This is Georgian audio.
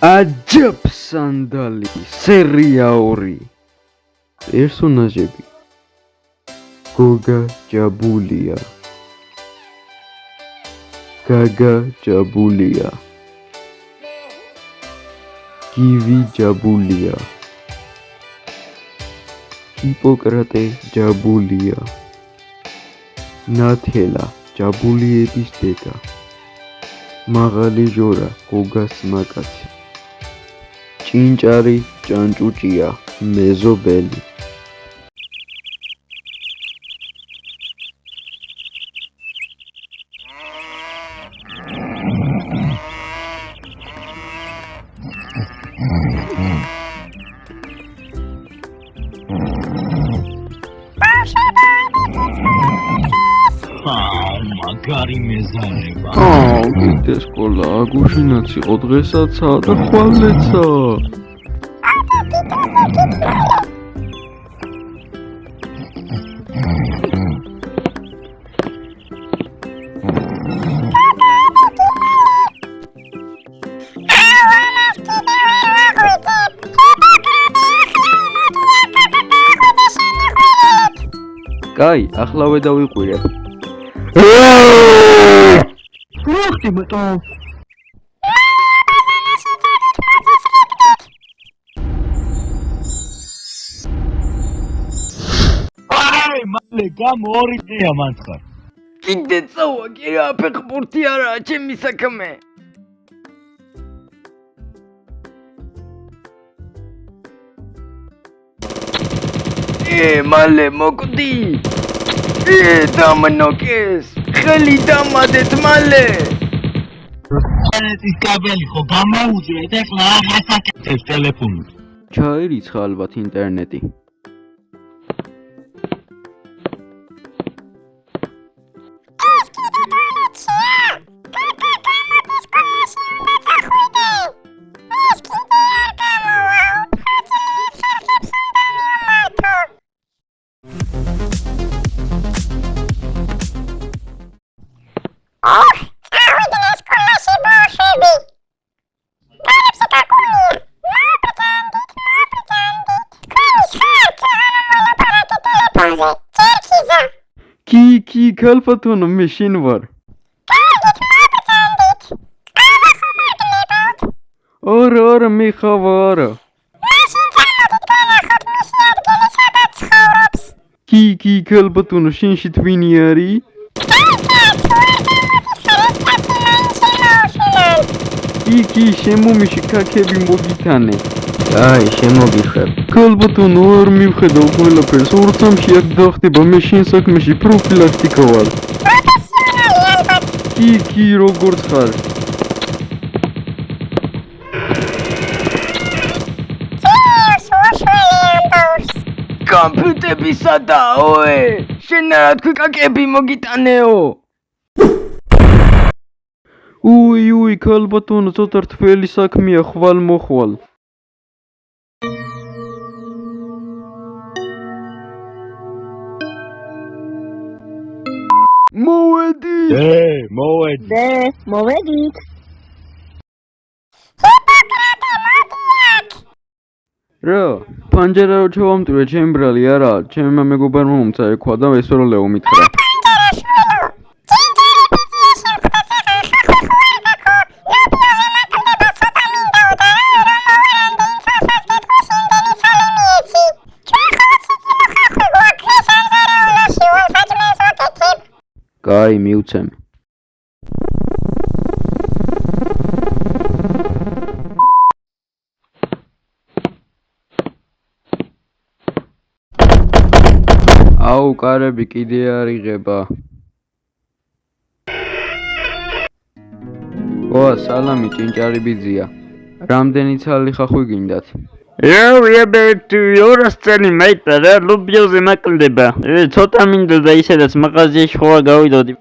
აჯაბ სანდალი სერია 2 პერსონაჟები გოგა ჯაბულია გაგა ჯაბულია გივი ჯაბულია ჰიპოკრატე ჯაბულია ნათელა ჯაბულიების დედა მაღალი ჟორა გოგას მაკაცი ჭინჭარი ჭანჭუჭია მეზობელი მაგარი მეზარება. გიდე სკოლა აგუშინაც იყო დღესაც და ხვალეცა. კაი, ახლავე დავიყვირებ. Рухти бетон. Ай, მალე გამორი წია მანცხარ. კიდე წავა, კი რა ფეხბურთი არაა ჩემი საქმე. მალე მოკვდი. დამნოკეს. ხელი დამადეთ მალე. ეს კაბელი ხო გამოუძვრეთ ეხლა აღასაკეთებს ტელეფონს. ჩაირიცხა ალბათ ინტერნეტი. კი ქალბატონო მე შენ ვარ. არა მე ხავა არა. კი ქალბატონო შენში თვინი არის? კი შემომიში ქაქები მოგიტანე. აი შემოგიხვებ. ქალბატონო არ მივხედავ ყველაფერს ორცამში აქ დახტება მე შენ საქმეში პროფილაქტიკა ვარ. კი როგორც ხარ. კომპიუტერი სადაოე შენ რა თქვი კაკები მოგიტანეო. უი ქალბატონო ცოტა რთველი საქმეა ხვალ მოხვალ. მოვედით. რა, პანჯარა რო ჩავამტვრე ჩემ ბრალი არა, ჩემმა მეგობარმა მომცა ეკვა და ესოროლეო მითხრა. კაი, მივცემ. აუ, კარები კიდე არ იღება. სალამი ჭინჭარი ბიძია. რამდენი ცალი ხახვი გინდათ? Ებეთუ ორასწენი მაიტარა ლუბიოზე მაკლდება. ცოტა მინდა და ისედაც მაღაზიაში ხო გავიდოდი.